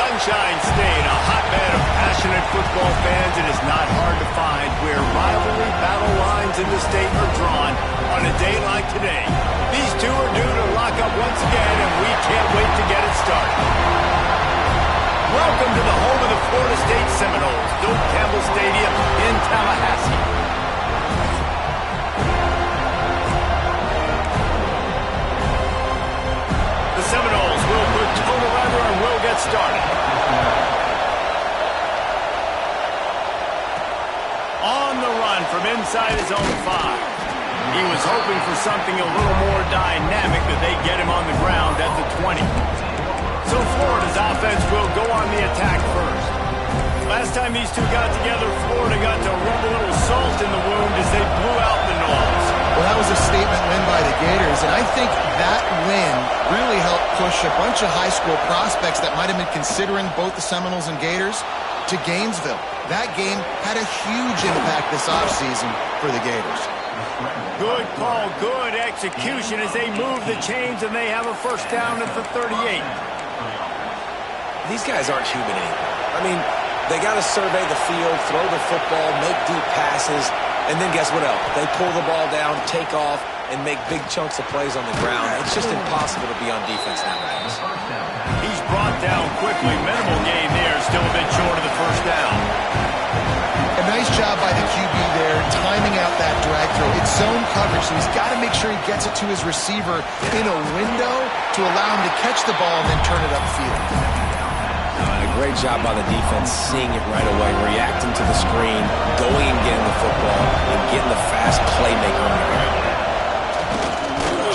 Sunshine State, a hotbed of passionate football fans. It is not hard to find where rivalry battle lines in the state are drawn on a day like today. These two are due to lock up once again, and we can't wait to get it started. Welcome to the home of the Florida State Seminoles, Doak Campbell Stadium in Tallahassee. The Seminoles will put total weather and will get started. On the run from inside his own 5. He was hoping for something a little more dynamic, that they get him on the ground at the 20. So Florida's offense will go on the attack first. Last time these two got together, Florida got to rub a little salt in the wound as they blew out the Noles. Well, that was a statement win by the Gators, and I think that win really helped push a bunch of high school prospects that might have been considering both the Seminoles and Gators to Gainesville. That game had a huge impact this offseason for the Gators. Good call, good execution as they move the chains, and they have a first down at the 38. These guys aren't human anymore. I mean, they got to survey the field, throw the football, make deep passes, and then guess what else? They pull the ball down, take off, and make big chunks of plays on the ground. It's just impossible to be on defense nowadays. He's brought down quickly. Minimal gain there, still a bit short of the first down. A nice job by the QB there, timing out that drag throw. It's zone coverage, so he's got to make sure he gets it to his receiver in a window to allow him to catch the ball and then turn it upfield. A great job by the defense, seeing it right away, reacting to the screen, going and getting the football, and getting the fast playmaker on the ground.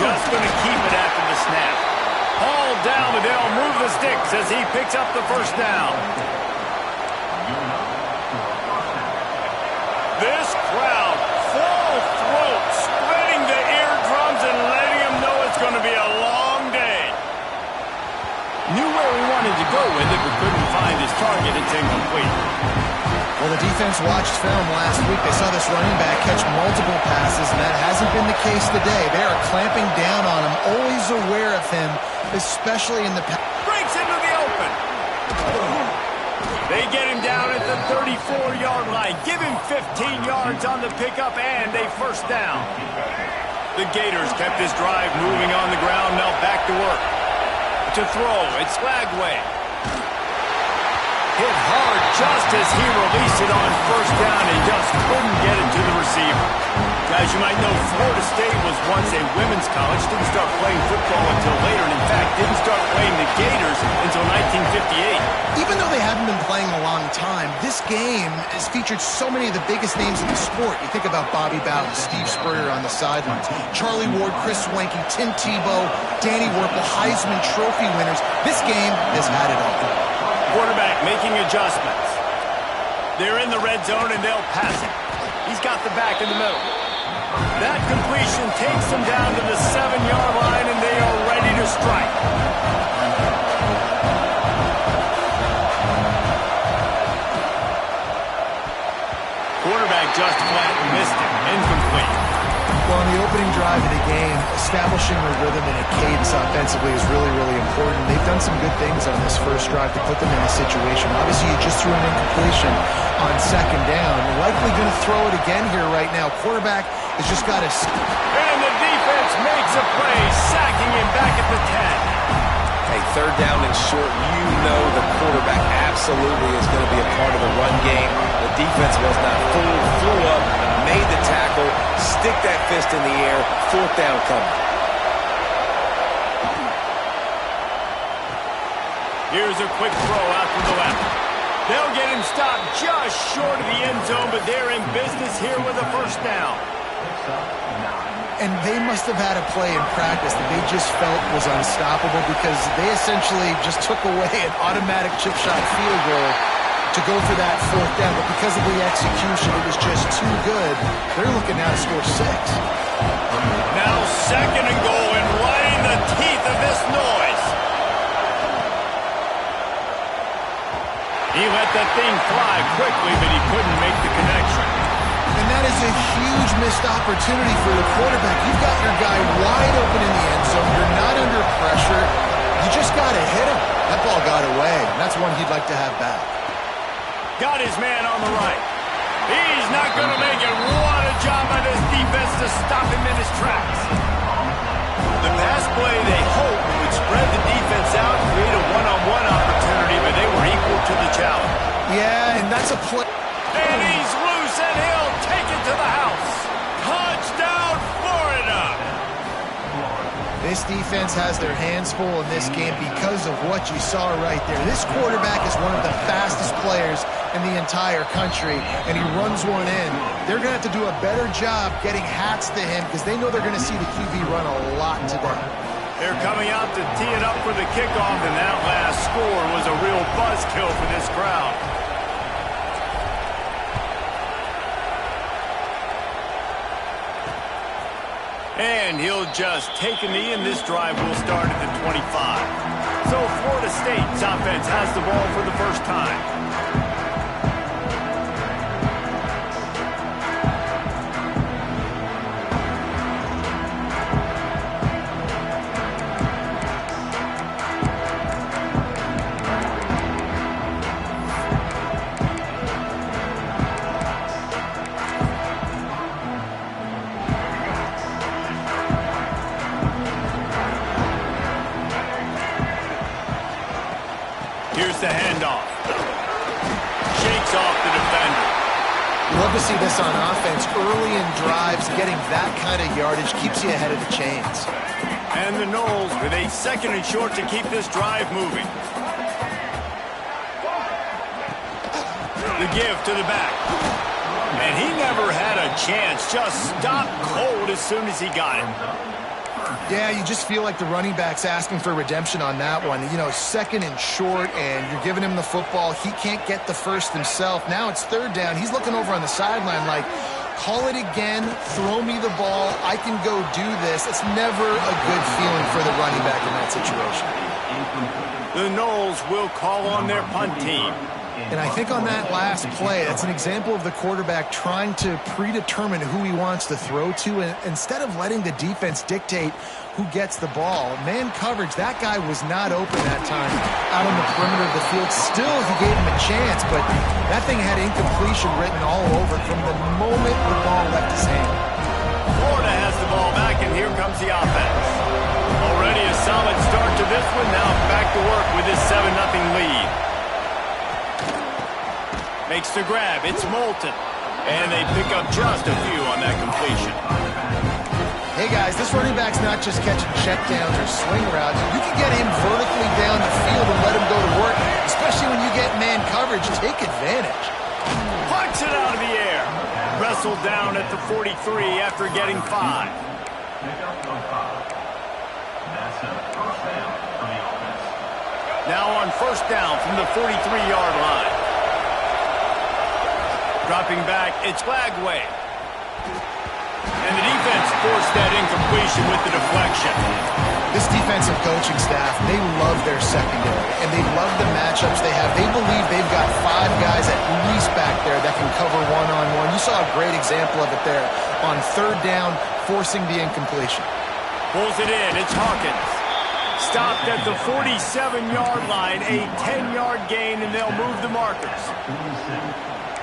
Just going to keep it after the snap. Hauled down, but they'll move the sticks as he picks up the first down. This crowd, full throat, spreading the eardrums and letting them know it's going to be a long day. Knew where he wanted to go with it, but couldn't find his target. It's incomplete. Well, the defense watched film last week. They saw this running back catch multiple passes, and that hasn't been the case today. They are clamping down on him, always aware of him, especially in the pass. Breaks into the open. They get him down at the 34-yard line. Give him 15 yards on the pickup and a first down. The Gators kept this drive moving on the ground. Now back to work. To throw, it's Lagway. Hit hard just as he released it on first down and just couldn't get it to the receiver. Guys, you might know Florida State was once a women's college. Didn't start playing football until later, and in fact, didn't start playing the Gators until 1958. Even though they haven't been playing a long time, this game has featured so many of the biggest names in the sport. You think about Bobby Bowden, Steve Spurrier on the sidelines, Charlie Ward, Chris Swanky, Tim Tebow, Danny Werpel, Heisman Trophy winners. This game has had it all. Quarterback making adjustments. They're in the red zone, and they'll pass it. He's got the back in the middle. That completion takes them down to the 7-yard line, and they are ready to strike. Quarterback just flat missed it. Incomplete. Well, on the opening drive of the game, establishing a rhythm and a cadence offensively is really, really important. They've done some good things on this first drive to put them in this situation. Obviously, you just threw an incompletion on second down. Likely going to throw it again here right now. Quarterback has just got to... And the defense makes a play, sacking him back at the 10. Hey, third down and short, you know the quarterback absolutely is going to be a part of the run game. The defense was not fooled, flew up, made the tackle, stick that fist in the air, fourth down coming. Here's a quick throw out to the left. They'll get him stopped just short of the end zone, but they're in business here with a first down. And they must have had a play in practice that they just felt was unstoppable, because they essentially just took away an automatic chip shot field goal to go for that fourth down. But because of the execution, it was just too good. They're looking now to score 6. Now second and goal, and right in the teeth of this noise. He let that thing fly quickly, but he couldn't make the connection. And that is a huge missed opportunity for the quarterback. You've got your guy wide open in the end zone. You're not under pressure. You just got to hit him. That ball got away, and that's one he'd like to have back. Got his man on the right. He's not going to make it. What a job by this defense to stop him in his tracks. The pass play they hoped would spread the defense out and create a one-on-one opportunity, but they were equal to the challenge. Yeah, and that's a play. And he's loose, and he'll take it to the house. Touchdown, Florida! This defense has their hands full in this game because of what you saw right there. This quarterback is one of the fastest players in the entire country, and he runs one in. They're going to have to do a better job getting hats to him because they know they're going to see the QB run a lot today. They're coming out to tee it up for the kickoff, and that last score was a real buzzkill for this crowd. And he'll just take a knee, and this drive will start at the 25. So Florida State's offense has the ball for the first time. Here's the handoff. Shakes off the defender. Love to see this on offense. Early in drives, getting that kind of yardage keeps you ahead of the chains. And the Noles with a second and short to keep this drive moving. The give to the back. And he never had a chance. Just stopped cold as soon as he got it. Yeah, you just feel like the running back's asking for redemption on that one. You know, second and short, and you're giving him the football. He can't get the first himself. Now it's third down. He's looking over on the sideline like, call it again, throw me the ball, I can go do this. It's never a good feeling for the running back in that situation. The Noles will call on their punt team. And I think on that last play, that's an example of the quarterback trying to predetermine who he wants to throw to, and instead of letting the defense dictate who gets the ball. Man coverage, that guy was not open that time out on the perimeter of the field. Still, he gave him a chance, but that thing had incompletion written all over from the moment the ball left his hand. Florida has the ball back, and here comes the offense. Already a solid start to this one. Now back to work with this 7-0 lead. Makes the grab. It's Moulton. And they pick up just a few on that completion. Hey, guys, this running back's not just catching checkdowns or swing routes. You can get him vertically down the field and let him go to work, especially when you get man coverage. Take advantage. Punch it out of the air. Wrestled down at the 43 after getting 5. Now on first down from the 43-yard line. Dropping back, it's Flagway. And the defense forced that incompletion with the deflection. This defensive coaching staff, they love their secondary, and they love the matchups they have. They believe they've got 5 guys at least back there that can cover one-on-one. You saw a great example of it there on third down, forcing the incompletion. Pulls it in, it's Hawkins. Stopped at the 47-yard line, a 10-yard gain, and they'll move the markers.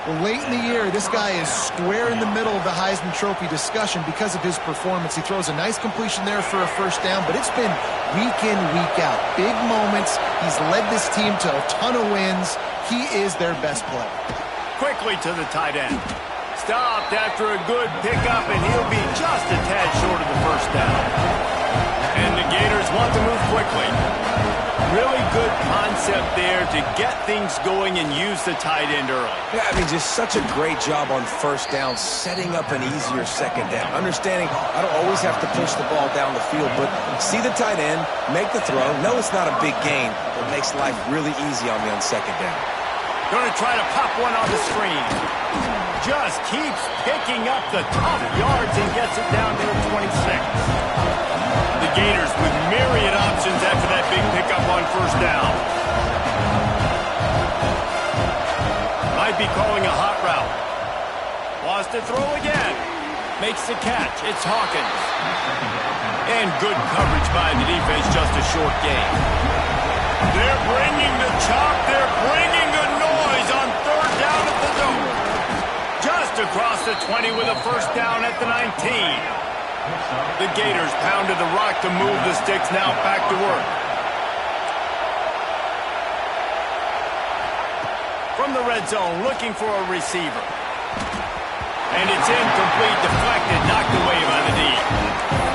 Well, late in the year, this guy is square in the middle of the Heisman Trophy discussion because of his performance. He throws a nice completion there for a first down, but it's been week in, week out. Big moments. He's led this team to a ton of wins. He is their best player. Quickly to the tight end. Stopped after a good pickup, and he'll be just a tad short of the first down. And the Gators want to move quickly. Really good concept there to get things going and use the tight end early. Yeah, I mean, just such a great job on first down, setting up an easier second down. Understanding I don't always have to push the ball down the field, but see the tight end, make the throw. No, it's not a big gain, but it makes life really easy on me on second down. Going to try to pop one on the screen. Just keeps picking up the tough yards and gets it down to the 26. The Gators with myriad options after that big pickup on first down. Might be calling a hot route. Wants to throw again. Makes the catch. It's Hawkins. And good coverage by the defense, just a short gain. They're bringing the chop. They're bringing the noise on third down at the zone. Just across the 20 with a first down at the 19. The Gators pounded the rock to move the sticks. Now back to work. From the red zone, looking for a receiver. And it's incomplete, deflected, knocked away by the D.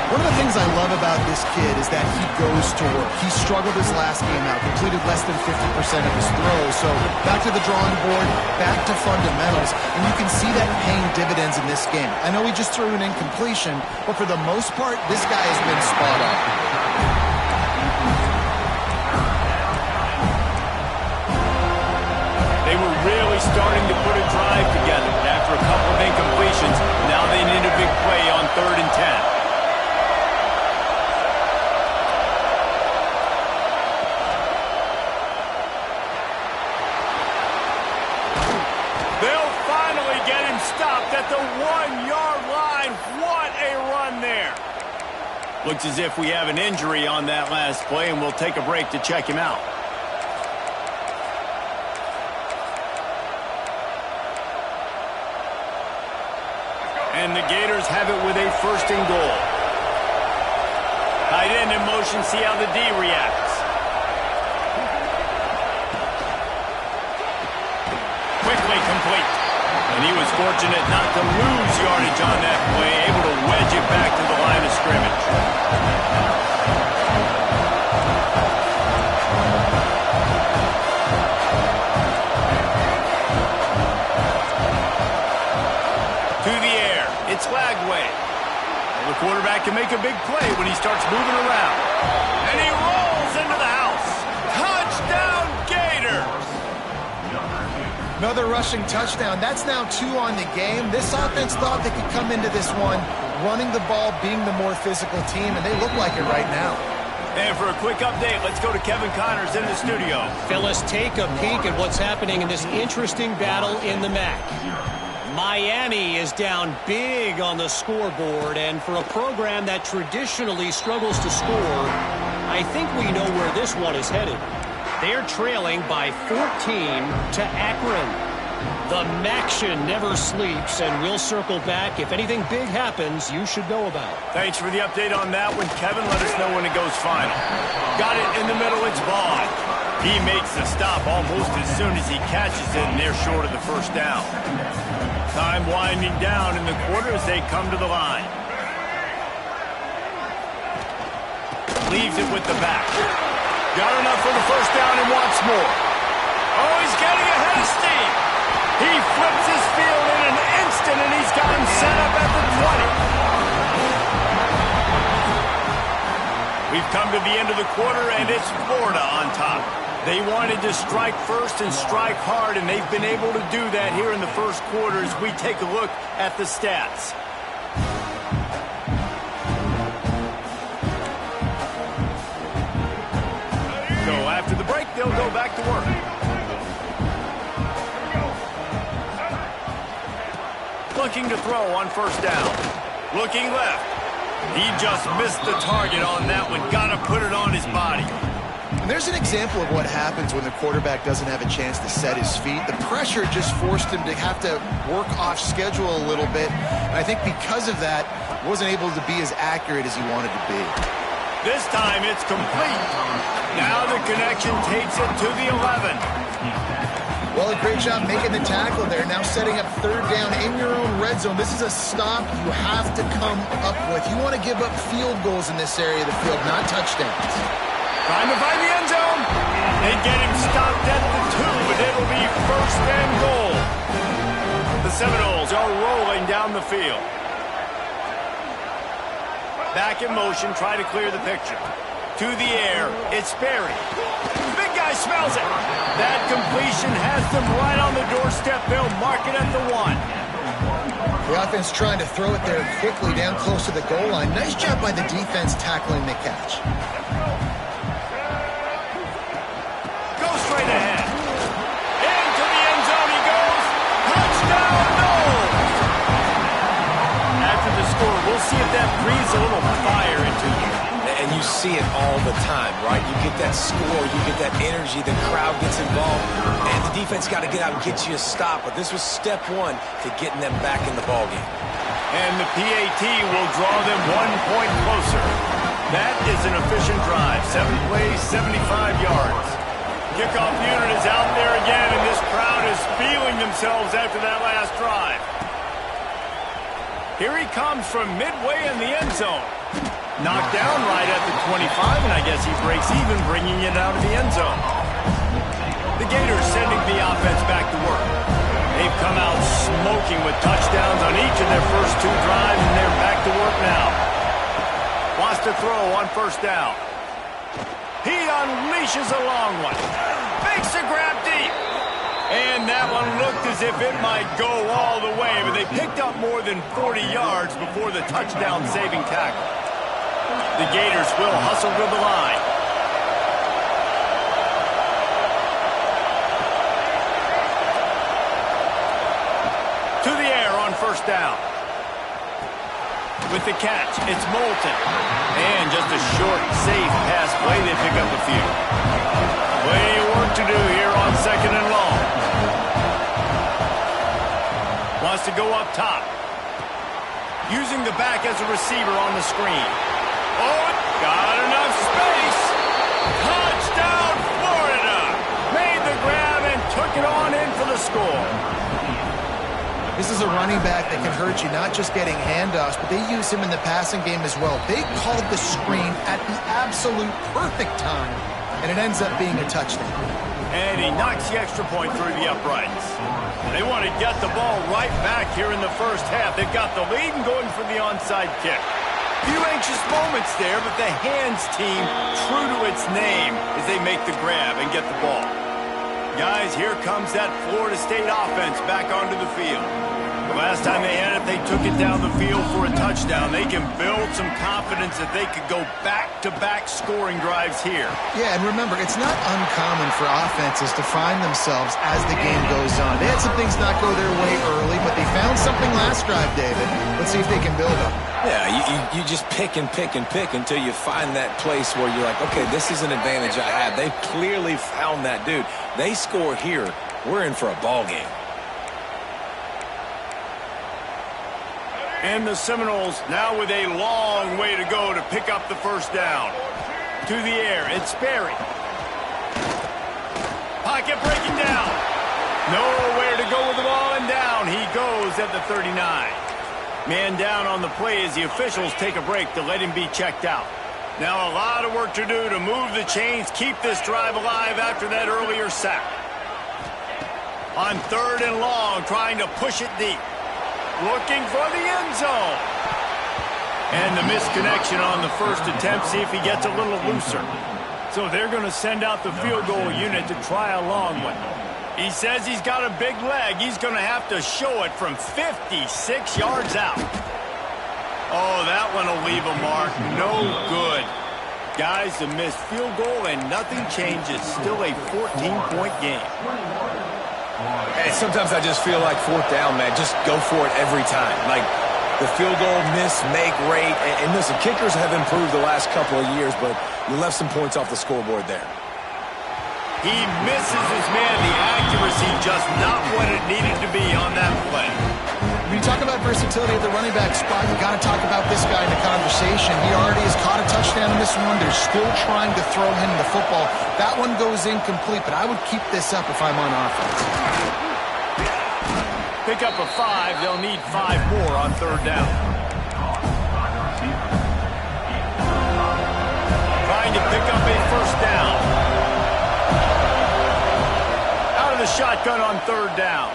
One of the things I love about this kid is that he goes to work. He struggled his last game out, completed less than 50% of his throws. So back to the drawing board, back to fundamentals, and you can see that paying dividends in this game. I know he just threw an incompletion, but for the most part, this guy has been spot on. They were really starting to put a drive together. After a couple of incompletions, now they need a big play on 3rd and 10. They'll finally get him stopped at the 1-yard line. What a run there. Looks as if we have an injury on that last play, and we'll take a break to check him out. And the Gators have it with a 1st and goal. Tight end in motion, see how the D reacts. Quickly complete. And he was fortunate not to lose yardage on that play, able to wedge it back to the line of scrimmage. To the air. It's Lagway. The quarterback can make a big play when he starts moving around. And he rolls into the house. Touchdown, Gators! Another rushing touchdown. That's now 2 on the game. This offense thought they could come into this one running the ball, being the more physical team, and they look like it right now. And for a quick update, let's go to Kevin Connors in the studio. Phyllis, take a peek at what's happening in this interesting battle in the MAC. Miami is down big on the scoreboard, and for a program that traditionally struggles to score, I think we know where this one is headed. They're trailing by 14 to Akron. The MACtion never sleeps, and we'll circle back. If anything big happens, you should know about it. Thanks for the update on that one, Kevin. Let us know when it goes final. Got it in the middle. It's Vaughn. He makes the stop almost as soon as he catches it, and they're short of the first down. Time winding down in the quarter as they come to the line. Leaves it with the back. Got enough for the first down and wants more. Oh, he's getting ahead of steam. He flips his field in an instant, and he's got him set up at the 20. We've come to the end of the quarter, and it's Florida on top. They wanted to strike first and strike hard, and they've been able to do that here in the first quarter as we take a look at the stats. So after the break, they'll go back to work. Looking to throw on first down. Looking left. He just missed the target on that one. Got to put it on his body. And there's an example of what happens when the quarterback doesn't have a chance to set his feet. The pressure just forced him to have to work off schedule a little bit. And I think because of that, wasn't able to be as accurate as he wanted to be. This time it's complete. Now the connection takes it to the 11. Well, a great job making the tackle there. Now setting up 3rd down in your own red zone. This is a stop you have to come up with. You want to give up field goals in this area of the field, not touchdowns. Trying to find the end zone. They get him stopped at the 2, but it'll be 1st and goal. The Seminoles are rolling down the field. Back in motion, try to clear the picture. To the air, it's Berry. Big guy smells it. That completion has them right on the doorstep. They'll mark it at the 1. The offense trying to throw it there quickly down close to the goal line. Nice job by the defense tackling the catch. Go straight ahead. Into the end zone he goes. Touchdown, Noles! After the score, we'll see if that breathes a little fire into them. And you see it all the time, right? You get that score, you get that energy, the crowd gets involved, and the defense got to get out and get you a stop. But this was step one to getting them back in the ballgame. And the PAT will draw them 1 point closer. That is an efficient drive. 7 plays, 75 yards. Kickoff unit is out there again, and this crowd is feeling themselves after that last drive. Here he comes from midway in the end zone. Knocked down right at the 25, and I guess he breaks even, bringing it out of the end zone. The Gators sending the offense back to work. They've come out smoking with touchdowns on each of their first 2 drives, and they're back to work now. Wants to throw on first down. He unleashes a long one. Makes a grab deep. And that one looked as if it might go all the way, but they picked up more than 40 yards before the touchdown-saving tackle. The Gators will hustle to the line. To the air on first down. With the catch, it's Moulton. And just a short, safe pass play, they pick up a few. Plenty of work to do here on second and long. Wants to go up top. Using the back as a receiver on the screen. Oh, got enough space. Touchdown, Florida. Made the grab and took it on in for the score. This is a running back that can hurt you, not just getting handoffs, but they use him in the passing game as well. They called the screen at the absolute perfect time, and it ends up being a touchdown. And he knocks the extra point through the uprights. They want to get the ball right back here in the first half. They've got the lead and going for the onside kick. Few anxious moments there, but the hands team, true to its name, as they make the grab and get the ball. Guys, here comes that Florida State offense back onto the field. The last time they had it, they took it down the field for a touchdown. They can build some confidence that they could go back-to-back scoring drives here. Yeah, and remember, it's not uncommon for offenses to find themselves as the game goes on. They had some things not go their way early, but they found something last drive, David. Let's see if they can build up. Yeah, you just pick and pick and pick until you find that place where you're like, okay, this is an advantage I have. They clearly found that dude. They score here, we're in for a ball game. And the Seminoles now with a long way to go to pick up the first down. To the air, it's Sperry. Pocket breaking down. Nowhere to go with the ball, and down he goes at the 39. Man down on the play as the officials take a break to let him be checked out. Now a lot of work to do to move the chains, keep this drive alive after that earlier sack. On third and long, trying to push it deep. Looking for the end zone. And the misconnection on the first attempt. See if he gets a little looser. So they're going to send out the field goal unit to try a long one. He says he's got a big leg. He's going to have to show it from 56 yards out. Oh, that one will leave a mark. No good. Guys, the missed field goal and nothing changes. Still a 14-point game. Hey, sometimes I just feel like fourth down, man. Just go for it every time. Like the field goal miss, make rate. And listen, kickers have improved the last couple of years, but you left some points off the scoreboard there. He misses his man. The accuracy just not what it needed to be on that play. When you talk about versatility at the running back spot, you got to talk about this guy in the conversation. He already has caught a touchdown in this one. They're still trying to throw him the football. That one goes incomplete, but I would keep this up if I'm on offense. Pick up a 5. They'll need 5 more on third down. Trying to pick up a first down. Out of the shotgun on third down.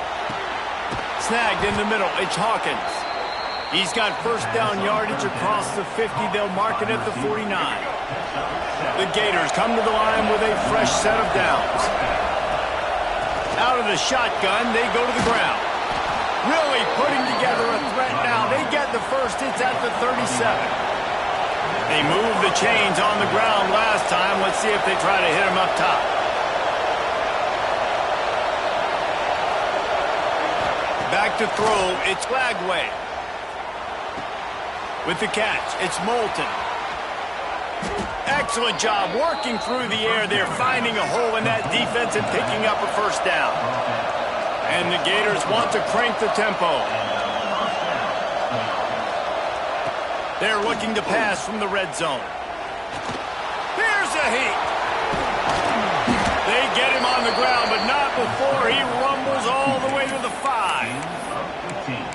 Snagged in the middle. It's Hawkins. He's got first down yardage across the 50. They'll mark it at the 49. The Gators come to the line with a fresh set of downs. Out of the shotgun, they go to the ground. Really putting together a threat now. They get the first. It's at the 37. They moved the chains on the ground last time. Let's see if they try to hit him up top. Back to throw, it's Lagway. With the catch, it's Moulton. Excellent job working through the air there, finding a hole in that defense and picking up a first down. And the Gators want to crank the tempo. They're looking to pass from the red zone. Here's a heat. They get him on the ground, but not before he rumbles all the way to the 5.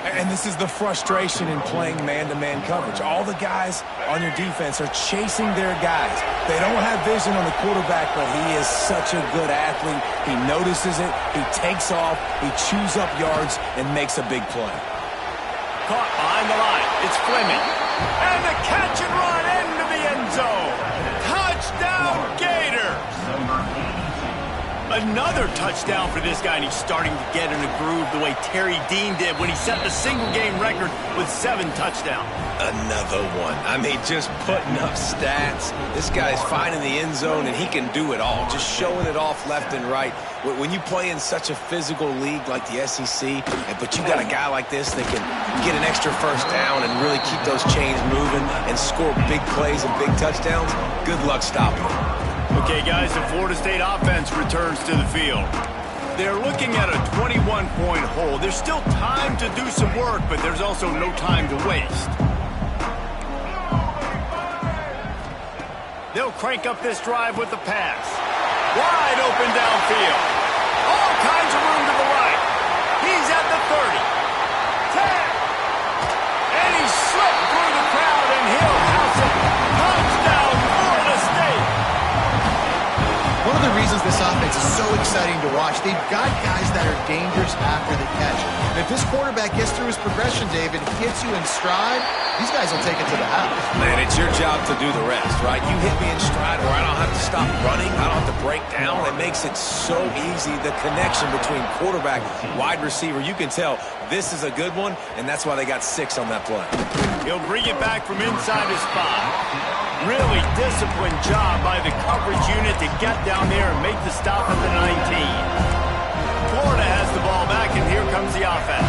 And this is the frustration in playing man-to-man coverage. All the guys on your defense are chasing their guys. They don't have vision on the quarterback, but he is such a good athlete. He notices it, he takes off, he chews up yards, and makes a big play. Caught behind the line. It's Fleming. And the catch and run into the end zone. Touchdown, Gators! Another touchdown for this guy, and he's starting to get in a groove the way Terry Dean did when he set the single-game record with 7 touchdowns. Another one. I mean, just putting up stats. This guy's finding the end zone, and he can do it all, just showing it off left and right. When you play in such a physical league like the SEC, but you got a guy like this that can get an extra first down and really keep those chains moving and score big plays and big touchdowns, good luck stopping him. Okay, guys, the Florida State offense returns to the field. They're looking at a 21-point hole. There's still time to do some work, but there's also no time to waste. They'll crank up this drive with the pass. Wide open downfield. All kinds of room to the right. He's at the 30. 10. And he slipped through the crowd, and he'll house it. Touchdown, Florida State. One of the reasons this offense is so exciting to watch, they've got guys that are dangerous after the catch. And if this quarterback gets through his progression, David, gets you in stride, these guys will take it to the house. Man, it's your job to do the rest, right? You hit me in stride where I don't have to stop running. I don't have to break down. It makes it so easy. The connection between quarterback, wide receiver, you can tell this is a good one, and that's why they got 6 on that play. He'll bring it back from inside his 5. Really disciplined job by the coverage unit to get down there and make the stop at the 19. Florida has the ball back, and here comes the offense.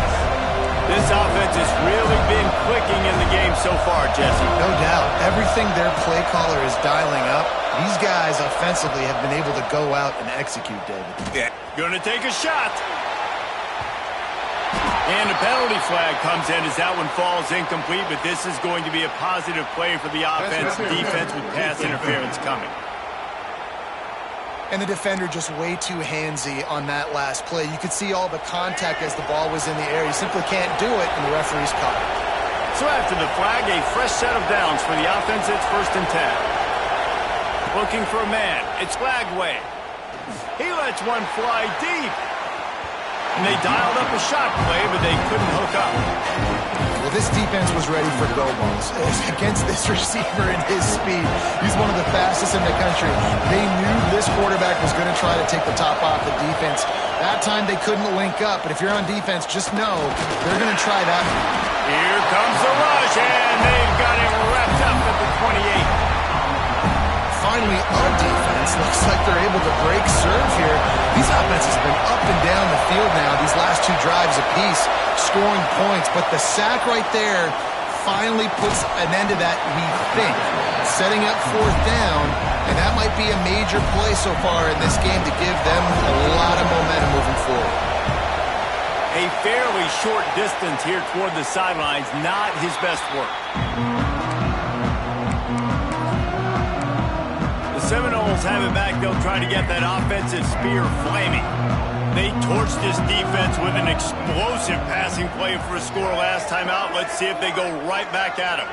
This offense has really been clicking in the game so far, Jesse. No doubt. Everything their play caller is dialing up, these guys offensively have been able to go out and execute, David. Yeah. Gonna take a shot. And a penalty flag comes in as that one falls incomplete, but this is going to be a positive play for the offense. Defense with pass interference coming. And the defender just way too handsy on that last play. You could see all the contact as the ball was in the air. He simply can't do it, and the referee's caught it. So after the flag, a fresh set of downs for the offense. It's 1st and 10. Looking for a man. It's Lagway. He lets one fly deep. And they dialed up a shot play, but they couldn't hook up. Well, this defense was ready for go balls. Against this receiver and his speed, he's one of the fastest in the country. They knew this quarterback was going to try to take the top off the defense. That time they couldn't link up, but if you're on defense, just know they're going to try that. Here comes the rush, and they've got him wrapped up at the 28. Finally, our defense looks like they're able to break serve here. These offenses have been up and down the field now, these last 2 drives apiece, scoring points. But the sack right there finally puts an end to that, we think. Setting up 4th down, and that might be a major play so far in this game to give them a lot of momentum moving forward. A fairly short distance here toward the sidelines, not his best work. Seminoles have it back. They'll try to get that offensive spear flaming. They torched this defense with an explosive passing play for a score last time out. Let's see if they go right back at him.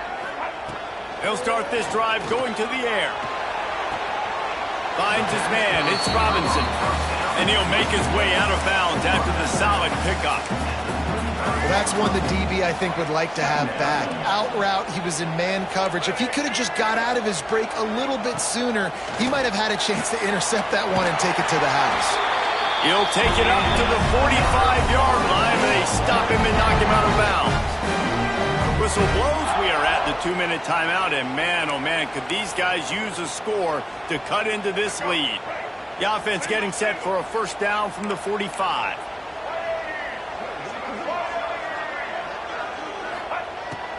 They'll start this drive going to the air. Finds his man. It's Robinson. And he'll make his way out of bounds after the solid pickup. Well, that's one the DB, I think, would like to have back. Out route, he was in man coverage. If he could have just got out of his break a little bit sooner, he might have had a chance to intercept that one and take it to the house. He'll take it up to the 45-yard line. They stop him and knock him out of bounds. Whistle blows. We are at the 2-minute timeout, and man, oh man, could these guys use a score to cut into this lead. The offense getting set for a first down from the 45.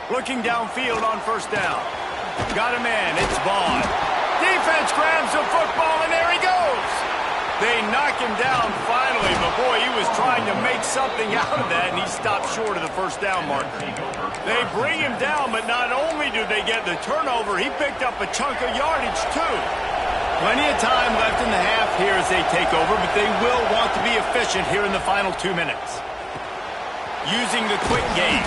Looking downfield on first down. Got a man. It's Vaughn. defense grabs the football, and there he goes. They knock him down finally, but boy, he was trying to make something out of that, and he stopped short of the first down marker. They bring him down, but not only do they get the turnover, he picked up a chunk of yardage, too. Plenty of time left in the half here as they take over, but they will want to be efficient here in the final 2 minutes. Using the quick game.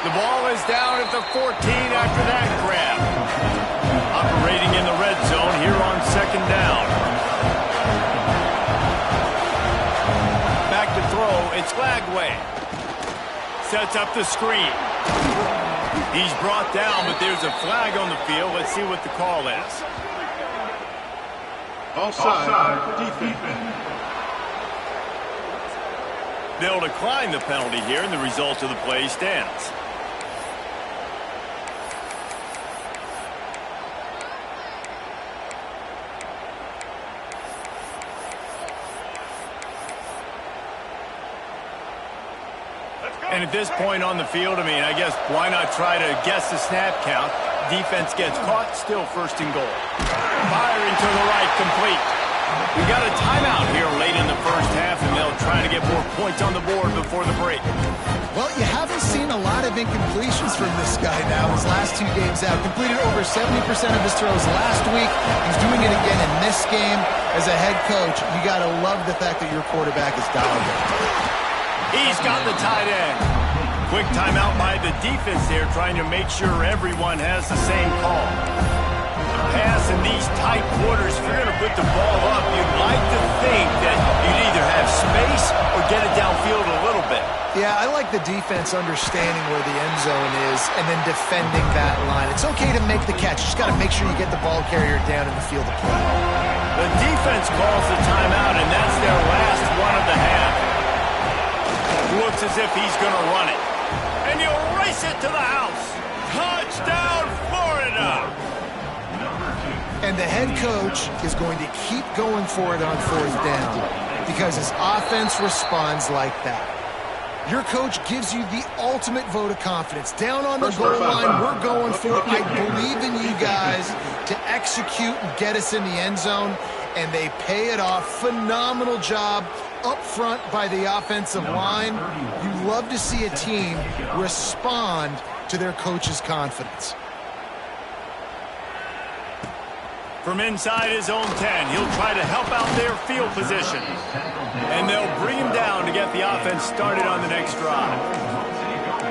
The ball is down at the 14 after that grab. Operating in the red zone here on second down. Back to throw, it's Lagway. Sets up the screen. He's brought down, but there's a flag on the field. Let's see what the call is. Offside, defense. They'll decline the penalty here, and the result of the play stands. And at this point on the field, I guess, why not try to guess the snap count? Defense gets caught, still first and goal. Firing to the right, complete. We got a timeout here late in the first half, and they'll try to get more points on the board before the break. Well, you haven't seen a lot of incompletions from this guy now. His last 2 games out, completed over 70% of his throws last week. He's doing it again in this game. As a head coach, you got to love the fact that your quarterback is dialed in. He's got the tight end. Quick timeout by the defense there, trying to make sure everyone has the same call. Pass in these tight quarters, if you're going to put the ball up, you'd like to think that you'd either have space or get it downfield a little bit. Yeah, I like the defense understanding where the end zone is and then defending that line. It's okay to make the catch. You just got to make sure you get the ball carrier down in the field of play. The defense calls the timeout, and that's their last one of the half. Looks as if he's going to run it. And he'll race it to the house. Touchdown, Florida! And the head coach is going to keep going for it on 4th down because his offense responds like that. Your coach gives you the ultimate vote of confidence. Down on the goal line, we're going for it. I believe in you guys to execute and get us in the end zone, and they pay it off. Phenomenal job up front by the offensive line. You love to see a team respond to their coach's confidence. From inside his own 10, he'll try to help out their field position. And they'll bring him down to get the offense started on the next drive.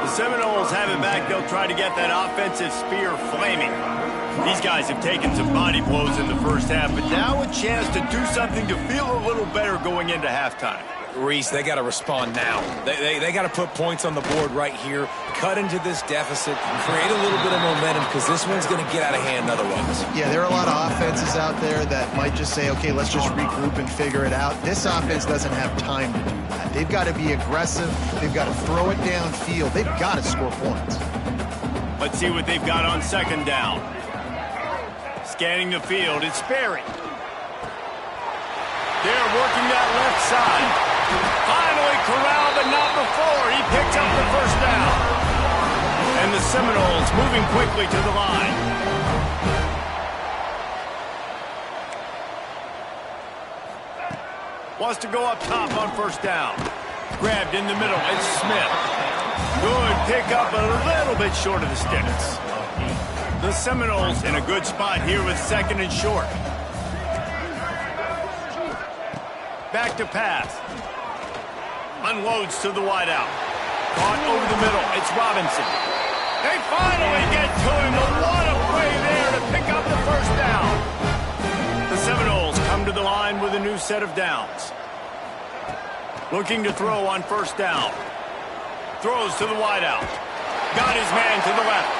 The Seminoles have it back. They'll try to get that offensive spear flaming. These guys have taken some body blows in the first half, but now a chance to do something to feel a little better going into halftime. Reese, they got to respond now. They got to put points on the board right here, cut into this deficit, create a little bit of momentum, because this one's going to get out of hand otherwise. Yeah, there are a lot of offenses out there that might just say, okay, let's just regroup and figure it out. This offense doesn't have time to do that. They've got to be aggressive. They've got to throw it downfield. They've got to score points. Let's see what they've got on second down. Scanning the field, it's Sperry. They're working that left side. Finally corralled, but not before. He picked up the first down. And the Seminoles moving quickly to the line. Wants to go up top on first down. Grabbed in the middle. It's Smith. Good pick up, a little bit short of the sticks. The Seminoles in a good spot here with second and short. Back to pass. Unloads to the wideout. Caught over the middle. It's Robinson. They finally get to him. A lot of play there to pick up the first down. The Seminoles come to the line with a new set of downs. Looking to throw on first down. Throws to the wideout. Got his man to the left.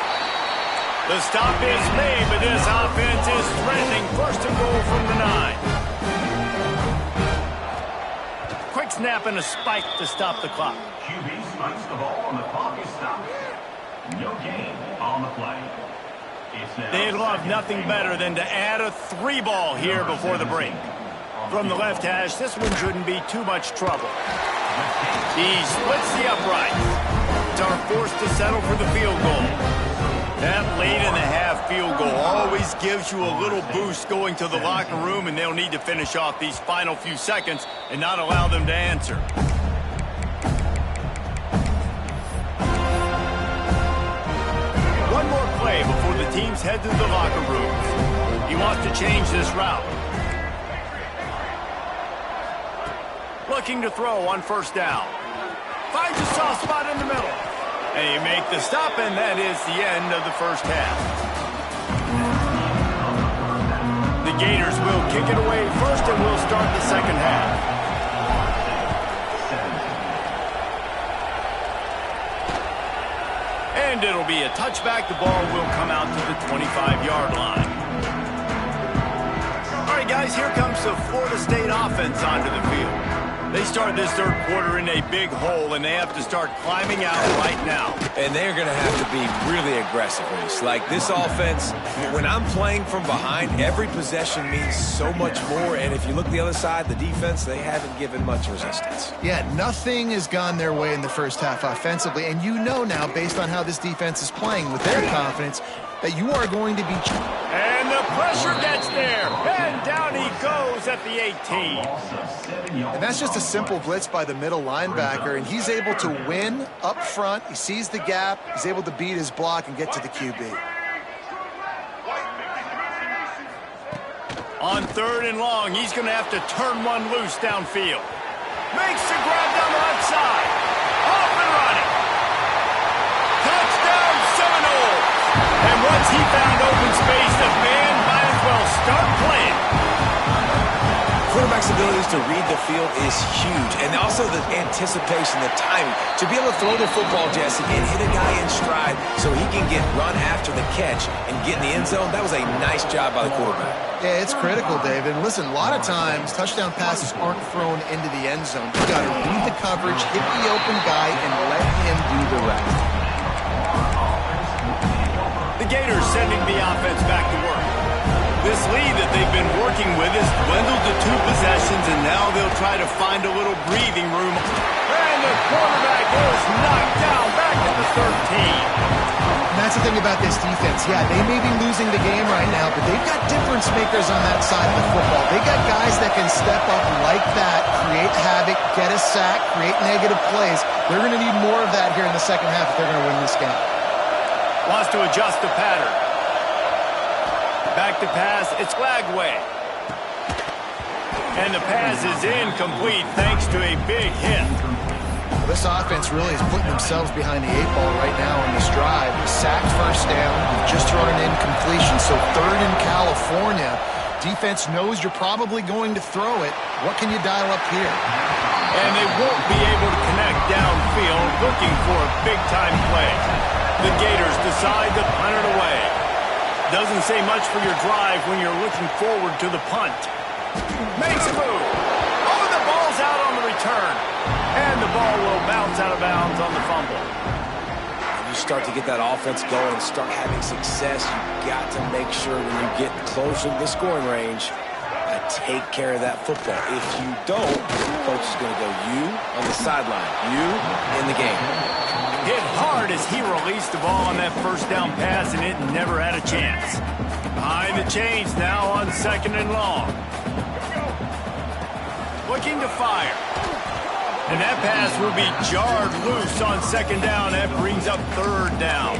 The stop is made, but this offense is threatening first and goal from the 9. Quick snap and a spike to stop the clock. QB spikes the ball and the clock is stopped. No gain on the play. They'd love nothing better than to add a 3-ball here before the break. From the left hash, this one shouldn't be too much trouble. He splits the uprights. Are forced to settle for the field goal. That late-in-the-half field goal always gives you a little boost going to the locker room, and they'll need to finish off these final few seconds and not allow them to answer. One more play before the teams head to the locker rooms. He wants to change this route. Looking to throw on first down. Finds a soft spot in the middle. And you make the stop, and that is the end of the first half. The Gators will kick it away first, and we'll start the second half. And it'll be a touchback. The ball will come out to the 25-yard line. All right, guys, here comes the Florida State offense onto the field. They start this third quarter in a big hole, and they have to start climbing out right now. And they're going to have to be really aggressive, Reese. Like this offense, when I'm playing from behind, every possession means so much more. And if you look the other side, the defense, they haven't given much resistance. Yeah, nothing has gone their way in the first half offensively. And you know now, based on how this defense is playing with their confidence, that you are going to be... And the pressure gets there. And down he goes at the 18. And that's just a simple blitz by the middle linebacker, and he's able to win up front. He sees the gap. He's able to beat his block and get to the QB. On third and long, he's going to have to turn one loose downfield. Makes the grab down the left side. Off and running. Touchdown Seminoles. And once he found open space, the man might as well start playing. Quarterback's abilities to read the field is huge, and also the anticipation, the timing. To be able to throw the football, Jesse, and hit a guy in stride so he can get run after the catch and get in the end zone, that was a nice job by the quarterback. Yeah, it's critical, David. And listen, a lot of times, touchdown passes aren't thrown into the end zone. You've got to read the coverage, hit the open guy, and let him do the rest. The Gators sending the offense back to work. This lead that they've been working with has dwindled to 2 possessions, and now they'll try to find a little breathing room. And the quarterback is knocked down back at the 13. And that's the thing about this defense. Yeah, they may be losing the game right now, but they've got difference makers on that side of the football. They got guys that can step up like that, create havoc, get a sack, create negative plays. They're going to need more of that here in the second half if they're going to win this game. Wants to adjust the pattern. Back to pass, it's Lagway. And the pass is incomplete thanks to a big hit. Well, this offense really is putting themselves behind the 8-ball right now on this drive. Sacked first down, you've just thrown an incompletion, so third in California. Defense knows you're probably going to throw it. What can you dial up here? And they won't be able to connect downfield, looking for a big-time play. The Gators decide to punt it away. Doesn't say much for your drive when you're looking forward to the punt. Makes a move. Oh, the ball's out on the return. And the ball will bounce out of bounds on the fumble. When you start to get that offense going and start having success, you've got to make sure when you get closer to the scoring range, take care of that football. If you don't, coach is going to go you on the sideline, you in the game. Hit hard as he released the ball on that first down pass, and it never had a chance. Behind the chains now on second and long. Looking to fire. And that pass will be jarred loose on second down. That brings up third down.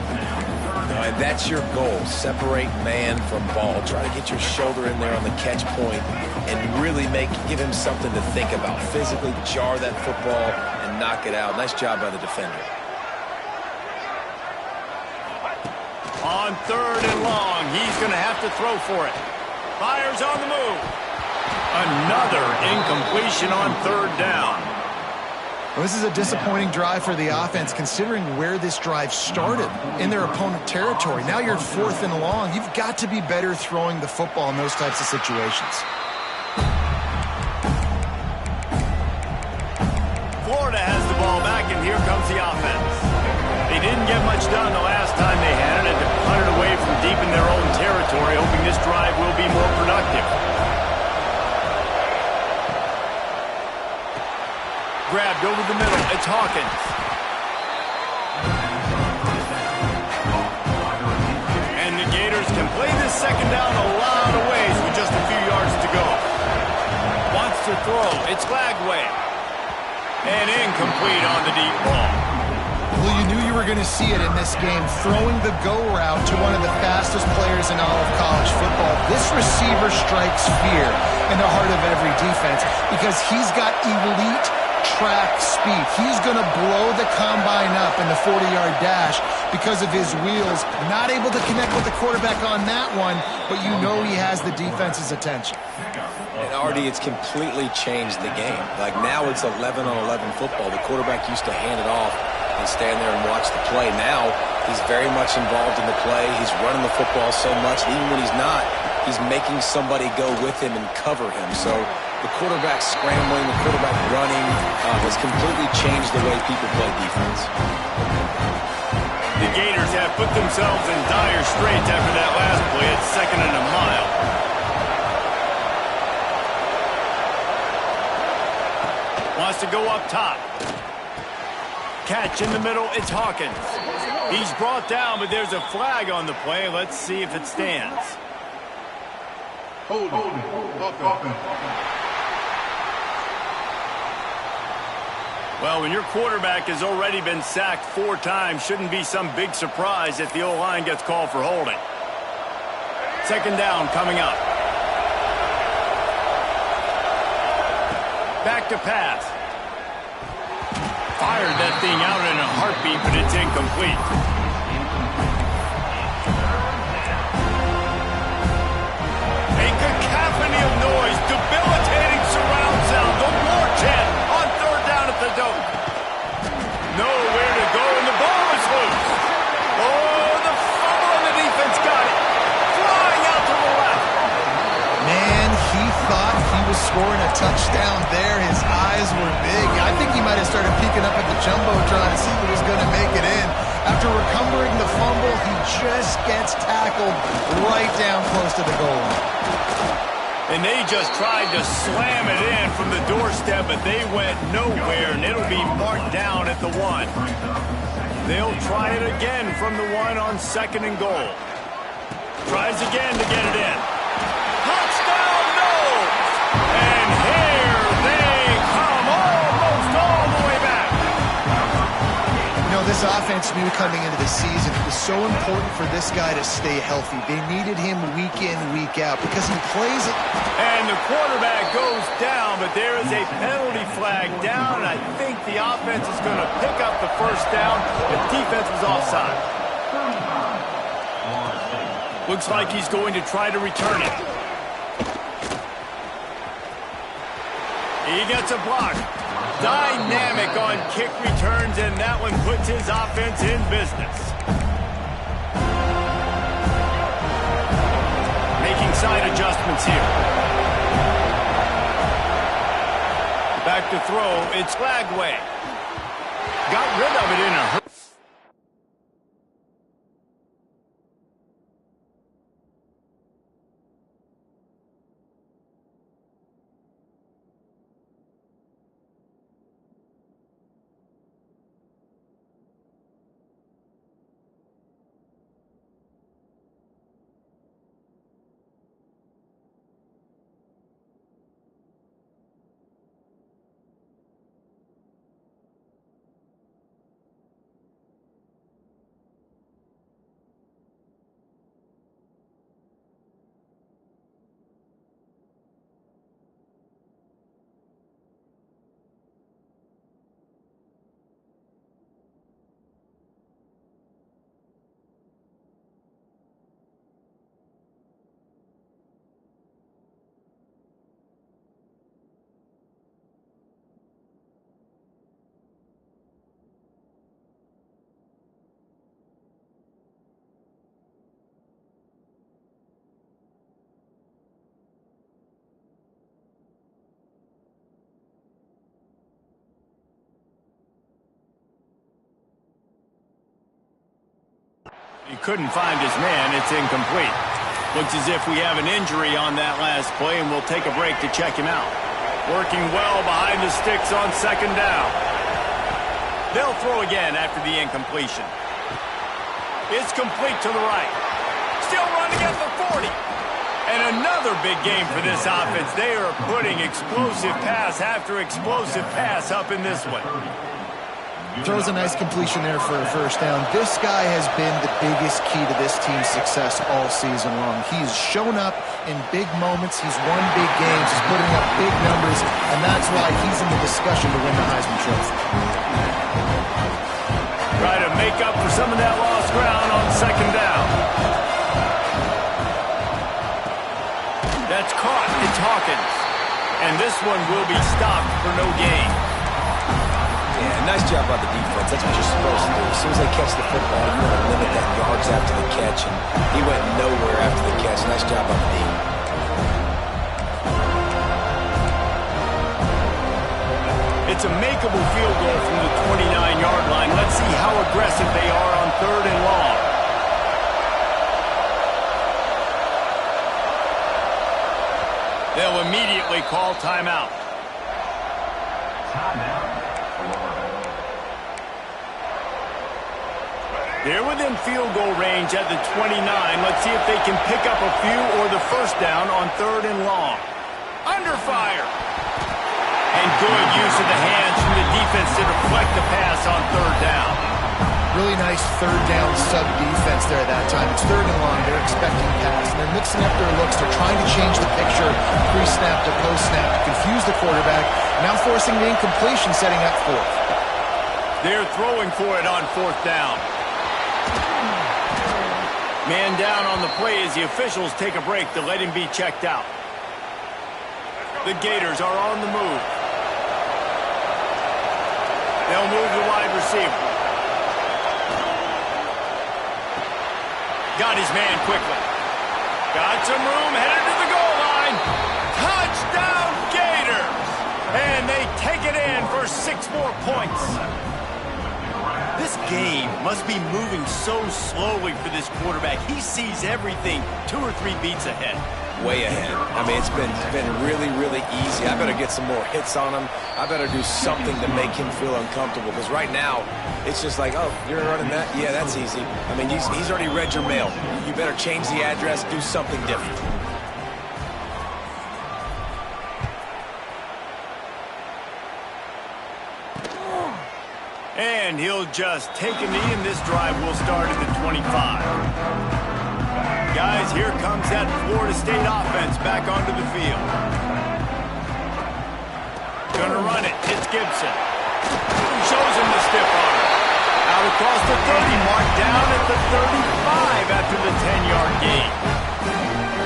And that's your goal. Separate man from ball. Try to get your shoulder in there on the catch point and really give him something to think about. Physically jar that football and knock it out. Nice job by the defender. On third and long, he's going to have to throw for it. Fires on the move. Another incompletion on third down. Well, this is a disappointing drive for the offense, considering where this drive started in their opponent territory. Now you're fourth and long. You've got to be better throwing the football in those types of situations. Florida has the ball back, and here comes the offense. They didn't get much done the last time they had it, and to punt it away from deep in their own territory, hoping this drive will be more productive. Grabbed over the middle. It's Hawkins. Play this second down a lot of ways with just a few yards to go. Wants to throw. It's Lagway. And incomplete on the deep ball. Well, you knew you were going to see it in this game, throwing the go route to one of the fastest players in all of college football. This receiver strikes fear in the heart of every defense because he's got elite track speed. He's going to blow the combine up in the 40-yard dash because of his wheels. Not able to connect with the quarterback on that one, but you know he has the defense's attention. And Artie, it's completely changed the game. Like now it's 11-on-11 football. The quarterback used to hand it off and stand there and watch the play. Now he's very much involved in the play. He's running the football so much. Even when he's not, he's making somebody go with him and cover him. So the quarterback scrambling, the quarterback running has completely changed the way people play defense. The Gators have put themselves in dire straits after that last play at 2nd and a mile. Wants to go up top. Catch in the middle, it's Hawkins. He's brought down, but there's a flag on the play. Let's see if it stands. Holding. Well, when your quarterback has already been sacked 4 times, shouldn't be some big surprise if the O-line gets called for holding. 2nd down coming up. Back to pass. Fired that thing out in a heartbeat, but it's incomplete. A cacophony of noise, debilitating surround sound, the war chant on 3rd down at the Dome. Nowhere to go, and the ball is loose. Oh, the fumble, and the defense got it. Flying out to the left. Man, he thought he was scoring a touchdown there. His eyes were big. I think he might have started peeking up at the Jumbotron to see if he was going to make it in. After recovering the fumble, he just gets tackled right down close to the goal line. And they just tried to slam it in from the doorstep, but they went nowhere, and it'll be marked down at the 1. They'll try it again from the 1 on 2nd and goal. Tries again to get it in. Touchdown, no! And here they come, almost all the way back. You know, this offense knew coming into the season it was so important for this guy to stay healthy. They needed him week in, week out because he plays it. And the quarterback goes down, but there is a penalty flag down, and I think the offense is going to pick up the 1st down. The defense was offside. Looks like he's going to try to return it. He gets a block. Dynamic on kick returns, and that one puts his offense in business. Making side adjustments here. Back to throw, it's Lagway. Got rid of it in a hurry. He couldn't find his man. It's incomplete. Looks as if we have an injury on that last play, and we'll take a break to check him out. Working well behind the sticks on 2nd down. They'll throw again after the incompletion. It's complete to the right. Still running at the 40. And another big game for this offense. They are putting explosive pass after explosive pass up in this one. Throws a nice completion there for a first down. This guy has been the biggest key to this team's success all season long. He's shown up in big moments. He's won big games. He's putting up big numbers, and that's why he's in the discussion to win the Heisman Trophy. Try to make up for some of that lost ground on second down. That's caught. It's Hawkins. And this one will be stopped for no gain. Yeah, nice job by the defense. That's what you're supposed to do. As soon as they catch the football, you want to limit that yards after the catch, and he went nowhere after the catch. Nice job by the D. It's a makeable field goal from the 29-yard line. Let's see how aggressive they are on third and long. They'll immediately call timeout. They're within field goal range at the 29. Let's see if they can pick up a few or the first down on third and long. Under fire. And good use of the hands from the defense to deflect the pass on third down. Really nice third down sub-defense there at that time. It's third and long. They're expecting pass, and they're mixing up their looks. They're trying to change the picture pre-snap to post-snap to confuse the quarterback, now forcing the incompletion, setting up fourth. They're throwing for it on fourth down. Man down on the play as the officials take a break to let him be checked out. The Gators are on the move. They'll move the wide receiver. Got his man quickly. Got some room, headed to the goal line. Touchdown Gators! And they take it in for 6 more points. This game must be moving so slowly for this quarterback. He sees everything 2 or 3 beats ahead. Way ahead. I mean, it's been really, really easy. I better get some more hits on him. I better do something to make him feel uncomfortable, because right now, it's just like, oh, you're running that? Yeah, that's easy. I mean, he's already read your mail. You better change the address, do something different. And he'll just take a knee, and this drive will start at the 25. Guys, here comes that Florida State offense back onto the field. Gonna run it. It's Gibson. Shows him the stiff arm. Out across the 30 mark, down at the 35 after the 10-yard gain.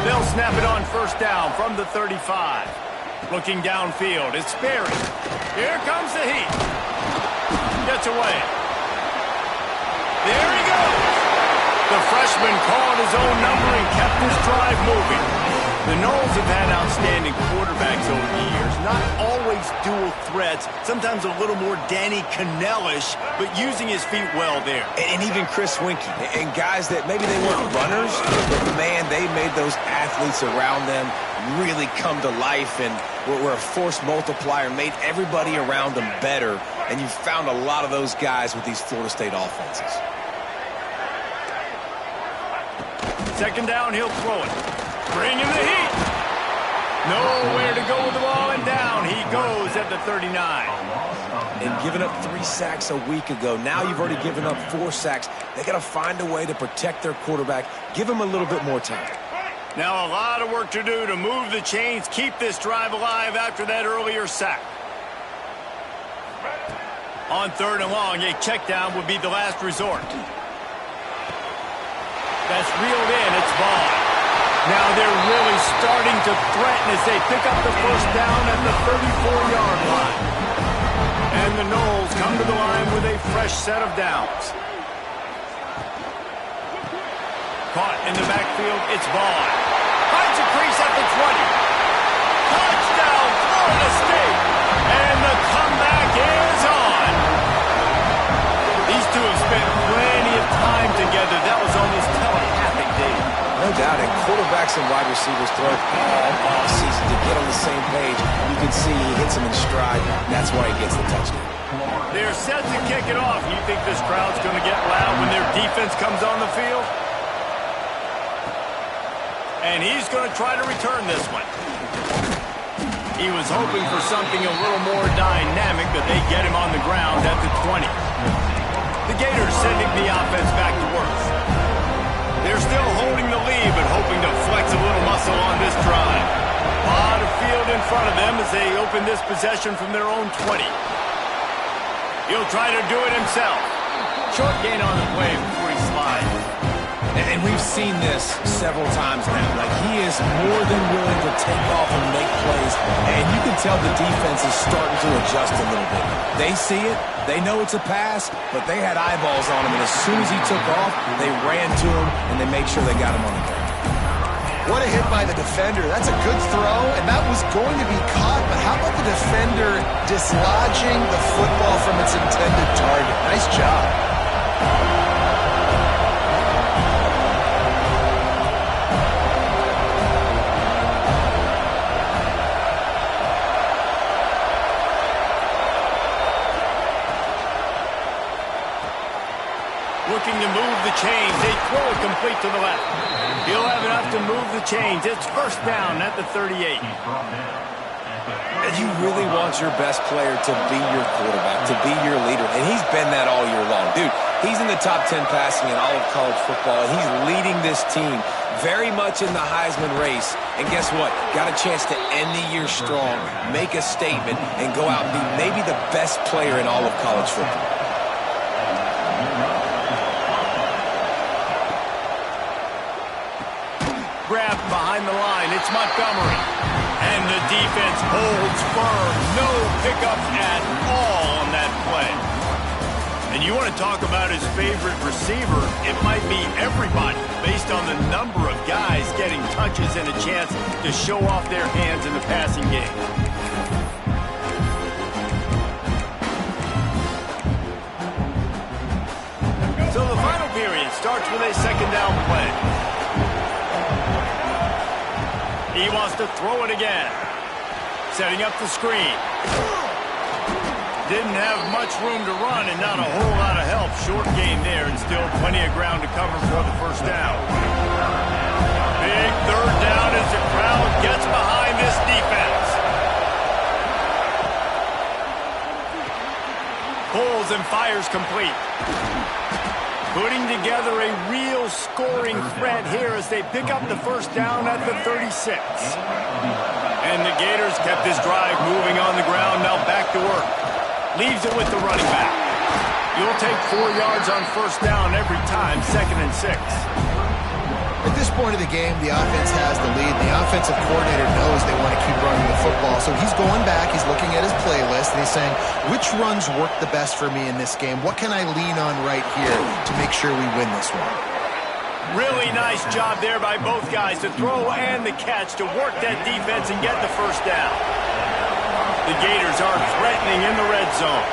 They'll snap it on first down from the 35. Looking downfield, it's Sperry. Here comes the heat. Gets away. There he goes. The freshman called his own number and kept this drive moving. The Noles have had outstanding quarterbacks over the years. Not always dual threats. Sometimes a little more Danny Cannell-ish, but using his feet well there. And even Chris Winkie. And guys that maybe they weren't runners, but man, they made those athletes around them really come to life and were a force multiplier, made everybody around them better. And you found a lot of those guys with these Florida State offenses. Second down, he'll throw it. Bring him the heat. Nowhere to go with the ball, and down he goes at the 39. And giving up 3 sacks a week ago. Now you've already given up 4 sacks. They got to find a way to protect their quarterback. Give him a little bit more time. Now a lot of work to do to move the chains, keep this drive alive after that earlier sack. On third and long, a check down would be the last resort. That's reeled in. It's Vaughn. Now they're really starting to threaten as they pick up the first down at the 34-yard line. And the Noles come to the line with a fresh set of downs. Caught in the backfield, it's Vaughn. Finds a crease at the 20. Touchdown, Florida State. And the comeback is on. These two have spent plenty of time together. That was almost telepathic, Dave. No doubt, and quarterbacks and wide receivers throw all offseason to get on the same page. You can see he hits them in stride. That's why he gets the touchdown. They're set to kick it off. You think this crowd's going to get loud when their defense comes on the field? And he's going to try to return this one. He was hoping for something a little more dynamic, but they get him on the ground at the 20. The Gators sending the offense back to work. They're still holding the lead, but hoping to flex a little muscle on this drive. A lot of field in front of them as they open this possession from their own 20. He'll try to do it himself. Short gain on the play before he slides. And we've seen this several times now. Like, he is more than willing to take off and make plays. And you can tell the defense is starting to adjust a little bit. They see it. They know it's a pass, but they had eyeballs on him. And as soon as he took off, they ran to him, and they made sure they got him on the ground. What a hit by the defender. That's a good throw, and that was going to be caught. But how about the defender dislodging the football from its intended target? Nice job. Looking to move the chains. They throw it complete to the left. He'll have enough to move the chains. It's first down at the 38. And you really want your best player to be your quarterback, to be your leader. And he's been that all year long. Dude, he's in the top 10 passing in all of college football, and he's leading this team very much in the Heisman race. And guess what? Got a chance to end the year strong, make a statement, and go out and be maybe the best player in all of college football. Grabbed behind the line. It's Montgomery. And the defense holds firm. No pickups at all on that play. And you want to talk about his favorite receiver, it might be everybody based on the number of guys getting touches and a chance to show off their hands in the passing game. So the final period starts with a second down play. He wants to throw it again. Setting up the screen. Didn't have much room to run and not a whole lot of help. Short gain there and still plenty of ground to cover for the first down. Big third down as the crowd gets behind this defense. Pulls and fires complete. Putting together a real scoring threat here as they pick up the first down at the 36. And the Gators kept this drive moving on the ground, now back to work. Leaves it with the running back. You'll take 4 yards on first down every time, 2nd and 6. At this point of the game, the offense has the lead. The offensive coordinator knows they want to keep running the football. So he's going back, he's looking at his playlist, and he's saying, which runs work the best for me in this game? What can I lean on right here to make sure we win this one? Really nice job there by both guys to throw and the catch to work that defense and get the first down. The Gators are threatening in the red zone.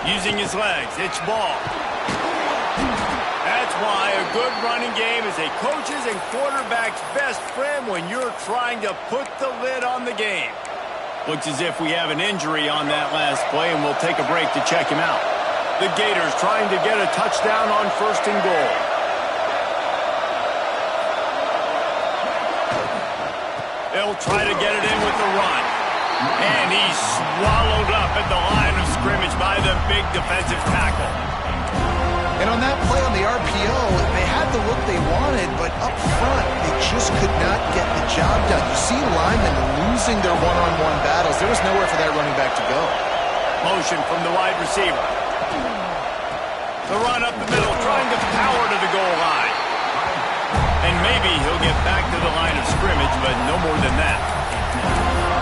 Using his legs, it's ball. That's why a good running game is a coach's and quarterback's best friend when you're trying to put the lid on the game. Looks as if we have an injury on that last play, and we'll take a break to check him out. The Gators trying to get a touchdown on first and goal. They'll try to get it in with the run. And he's swallowed up at the line of scrimmage by the big defensive tackle. And on that play on the RPO, they had the look they wanted, but up front, they just could not get the job done. You see linemen losing their one-on-one battles. There was nowhere for that running back to go. Motion from the wide receiver. The run up the middle, trying to power to the goal line. And maybe he'll get back to the line of scrimmage, but no more than that.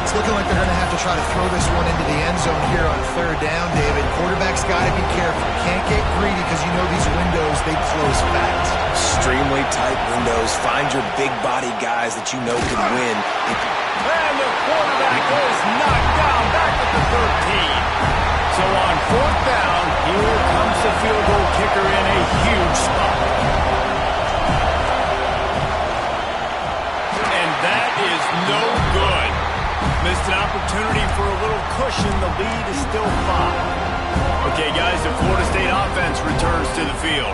It's looking like they're going to have to try to throw this one into the end zone here on third down, David. Quarterback's got to be careful. Can't get greedy because you know these windows, they close fast. Extremely tight windows. Find your big body guys that you know can win. And the quarterback is knocked down back at the 13. So on fourth down, here comes the field goal kicker in a huge spot. And that is no good. Missed an opportunity for a little cushion. The lead is still 5. Okay, guys, the Florida State offense returns to the field.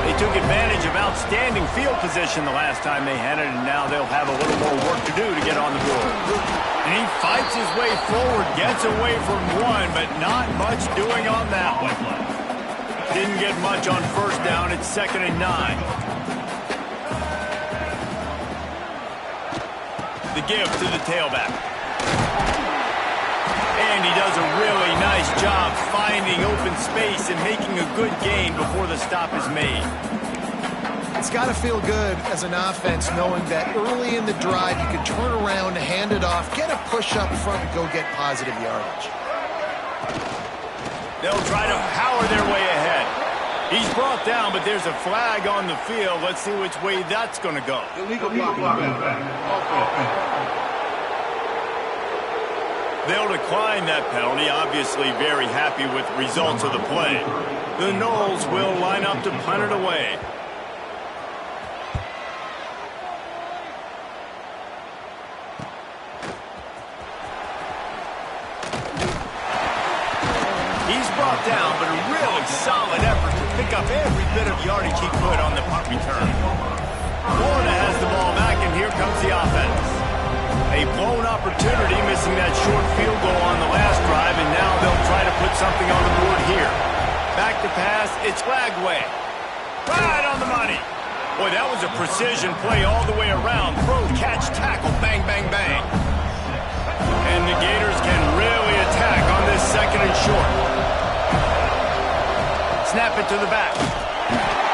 They took advantage of outstanding field position the last time they had it, and now they'll have a little more work to do to get on the board. And he fights his way forward, gets away from one, but not much doing on that one. Didn't get much on first down. It's 2nd and 9. The give to the tailback. And he does a really nice job finding open space and making a good gain before the stop is made. It's got to feel good as an offense knowing that early in the drive you can turn around, hand it off, get a push up front, and go get positive yardage. They'll try to power their way ahead. He's brought down, but there's a flag on the field. Let's see which way that's going to go. Illegal blocking. They'll decline that penalty, obviously very happy with the results of the play. The Noles will line up to punt it away. He's brought down, but a really solid effort to pick up every bit of yardage he could on the punt return. Florida has the ball back, and here comes the offense. A blown opportunity, missing that short field goal on the last drive, and now they'll try to put something on the board here. Back to pass, it's Lagway. Right on the money. Boy, that was a precision play all the way around. Throw, catch, tackle, bang, bang, bang. And the Gators can really attack on this 2nd and short. Snap it to the back.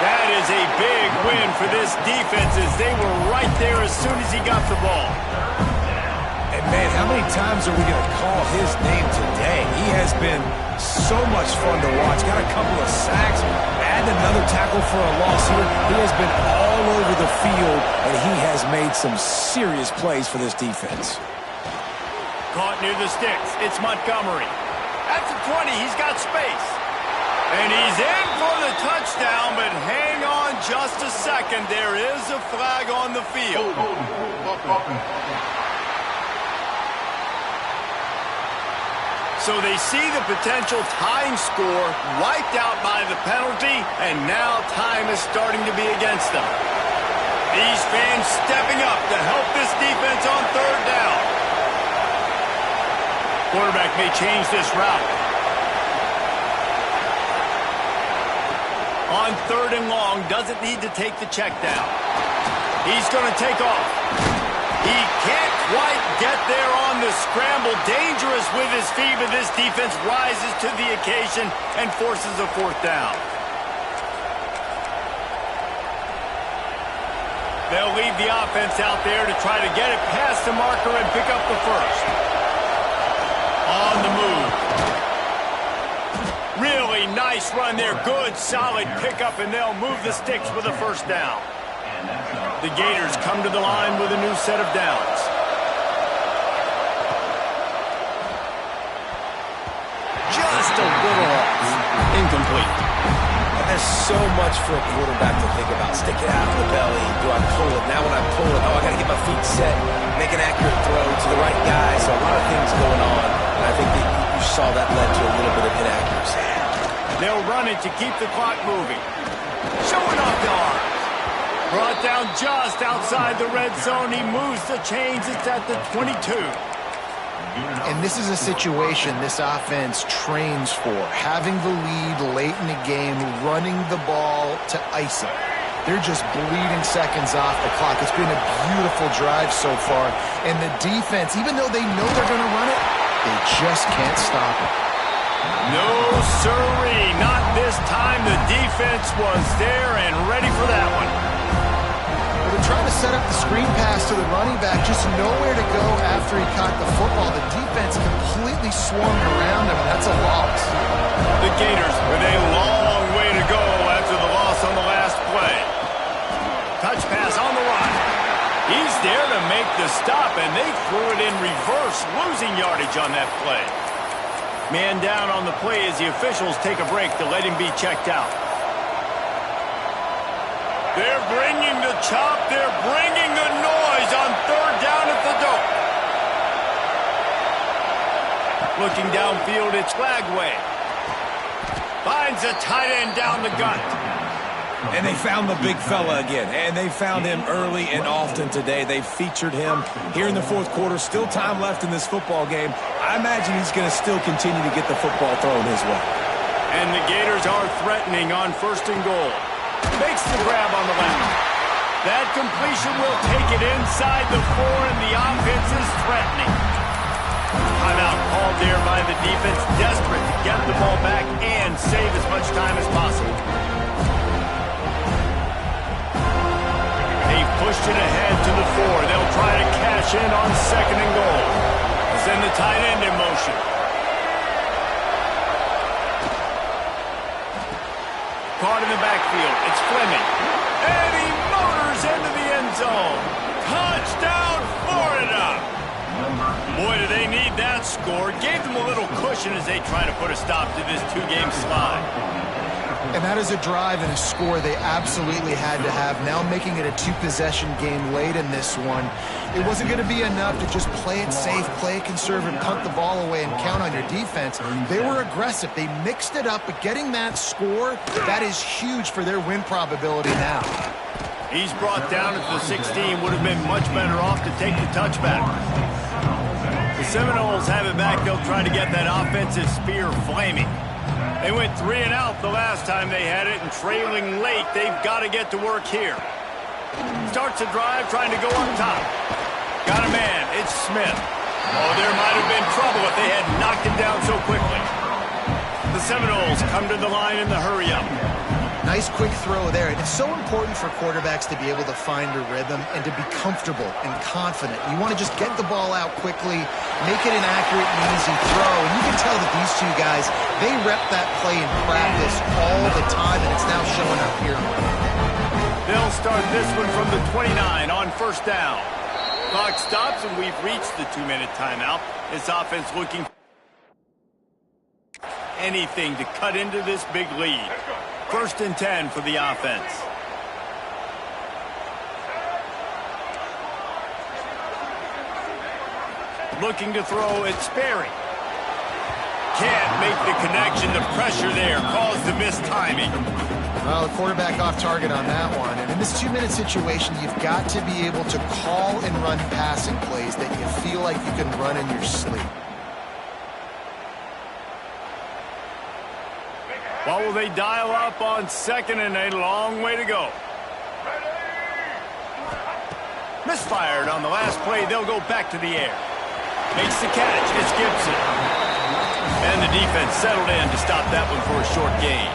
That is a big win for this defense as they were right there as soon as he got the ball. And man, how many times are we going to call his name today? He has been so much fun to watch. Got a couple of sacks, add another tackle for a loss here. He has been all over the field, and he has made some serious plays for this defense. Caught near the sticks. It's Montgomery. At the 20, he's got space. And he's in for the touchdown, but hang on just a second. There is a flag on the field. So they see the potential tying score wiped out by the penalty, and now time is starting to be against them. These fans stepping up to help this defense on 3rd down. Quarterback may change this route. On 3rd and long, doesn't need to take the check down. He's going to take off. He can't quite get there on the scramble. Dangerous with his feet, but this defense rises to the occasion and forces a 4th down. They'll leave the offense out there to try to get it past the marker and pick up the first. On the move. Really nice run there. Good, solid pickup, and they'll move the sticks with a 1st down. The Gators come to the line with a new set of downs. Just a little off. Incomplete. And there's so much for a quarterback to think about. Stick it out of the belly. Do I pull it? Now when I pull it, I got to get my feet set, make an accurate throw to the right guy. So a lot of things going on. And I think that you saw that led to a little bit of inaccuracy. They'll run it to keep the clock moving. Showing off the arms. Brought down just outside the red zone. He moves the chains. It's at the 22. And this is a situation this offense trains for. Having the lead late in the game, running the ball to ice it. They're just bleeding seconds off the clock. It's been a beautiful drive so far. And the defense, even though they know they're going to run it, they just can't stop it. No, sirree. Not this time. The defense was there and ready for that one. They're trying to set up the screen pass to the running back, just nowhere to go after he caught the football. The defense completely swarmed around him, and that's a loss. The Gators with a long way to go after the loss on the last play. Touch pass on the run. He's there to make the stop, and they threw it in reverse, losing yardage on that play. Man down on the play as the officials take a break to let him be checked out. They're bringing the chop. They're bringing the noise on 3rd down at the dope. Looking downfield, it's Lagway. Finds a tight end down the gut. And they found the big fella again, and they found him early and often today. They featured him here in the fourth quarter. Still time left in this football game. I imagine he's going to still continue to get the football thrown his way. And the Gators are threatening on 1st and goal. Makes the grab on the left. That completion will take it inside the 4, and the offense is threatening. Timeout called there by the defense, desperate to get the ball back and save as much time as possible. They've pushed it ahead to the 4. They'll try to cash in on 2nd and goal. Send the tight end in motion. Caught in the backfield. It's Fleming. And he motors into the end zone. Touchdown, Florida! Boy, do they need that score. Gave them a little cushion as they try to put a stop to this 2-game slide. And that is a drive and a score they absolutely had to have. Now making it a 2-possession game late in this one. It wasn't going to be enough to just play it safe, play it conservative, punt the ball away, and count on your defense. They were aggressive. They mixed it up, but getting that score, that is huge for their win probability now. He's brought down at the 16. Would have been much better off to take the touchback. The Seminoles have it back. They'll try to get that offensive spear flaming. They went 3 and out the last time they had it, and trailing late, they've got to get to work here. Starts a drive trying to go up top. Got a man. It's Smith. Oh, there might have been trouble if they had knocked him down so quickly. The Seminoles come to the line in the hurry-up. Nice quick throw there. And it's so important for quarterbacks to be able to find a rhythm and to be comfortable and confident. You want to just get the ball out quickly, make it an accurate and easy throw. And you can tell that these two guys, they rep that play in practice all the time, and it's now showing up here. They'll start this one from the 29 on 1st down. Clock stops, and we've reached the 2-minute timeout. This offense looking for anything to cut into this big lead. 1st and 10 for the offense. Looking to throw, it's Sperry. Can't make the connection. The pressure there caused the missed timing. Well, the quarterback off target on that one. And in this 2-minute situation, you've got to be able to call and run passing plays that you feel like you can run in your sleep. What will they dial up on 2nd and a long way to go? Misfired on the last play. They'll go back to the air. Makes the catch. It's Gibson. And the defense settled in to stop that one for a short gain.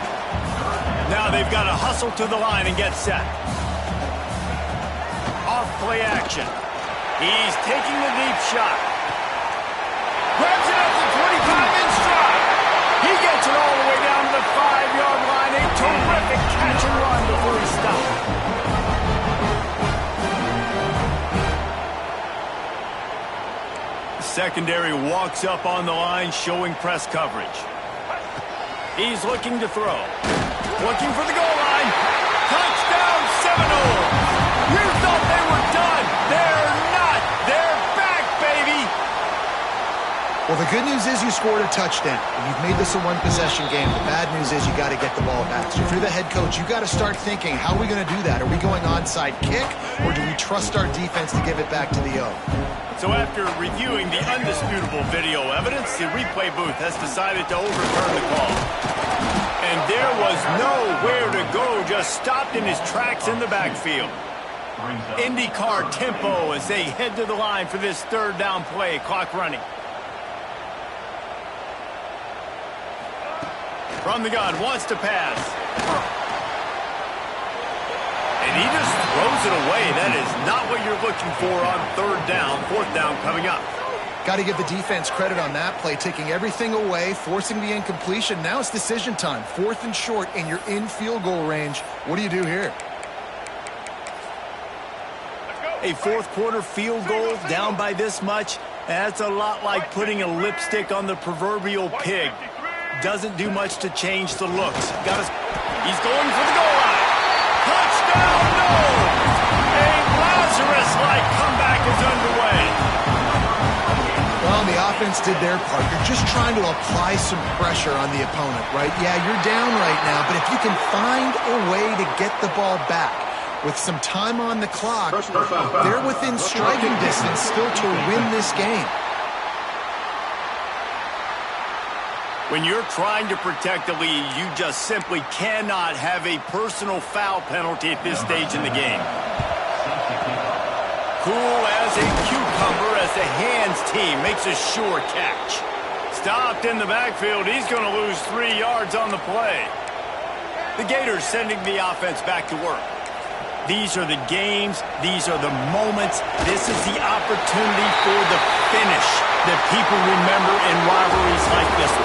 Now they've got to hustle to the line and get set. Off play action. He's taking the deep shot. Grabs it up to 25 in stride. He gets it all the way down to the 5-yard line. A terrific catch and run before he stopped. Secondary walks up on the line, showing press coverage. He's looking to throw. Looking for the goal line. Touchdown, Seminoles! You thought they were done. They're not. They're back, baby! Well, the good news is you scored a touchdown, and you've made this a 1-possession game. The bad news is you got to get the ball back. So if you're the head coach, you got to start thinking, how are we going to do that? Are we going onside kick, or do we trust our defense to give it back to the O? So after reviewing the undisputable video evidence, the replay booth has decided to overturn the call. And there was nowhere to go, just stopped in his tracks in the backfield. IndyCar tempo as they head to the line for this 3rd down play, clock running. From the gun, wants to pass. And he just throws it away. That is not what you're looking for on 3rd down, 4th down coming up. Got to give the defense credit on that play, taking everything away, forcing the incompletion. Now it's decision time. 4th and short, and you're in field goal range. What do you do here? A 4th quarter field goal down by this much, that's a lot like putting a lipstick on the proverbial pig. Doesn't do much to change the looks. He's going for the goal line. Touchdown, no! A Lazarus-like comeback is underway. Well, the defense did their part. You're just trying to apply some pressure on the opponent, right? Yeah, you're down right now, but if you can find a way to get the ball back with some time on the clock, they're within striking distance still to win this game. When you're trying to protect the lead, you just simply cannot have a personal foul penalty at this stage in the game. Cool as a cucumber as the hands team makes a sure catch. Stopped in the backfield. He's going to lose 3 yards on the play. The Gators sending the offense back to work. These are the games. These are the moments. This is the opportunity for the finish that people remember in rivalries like this one.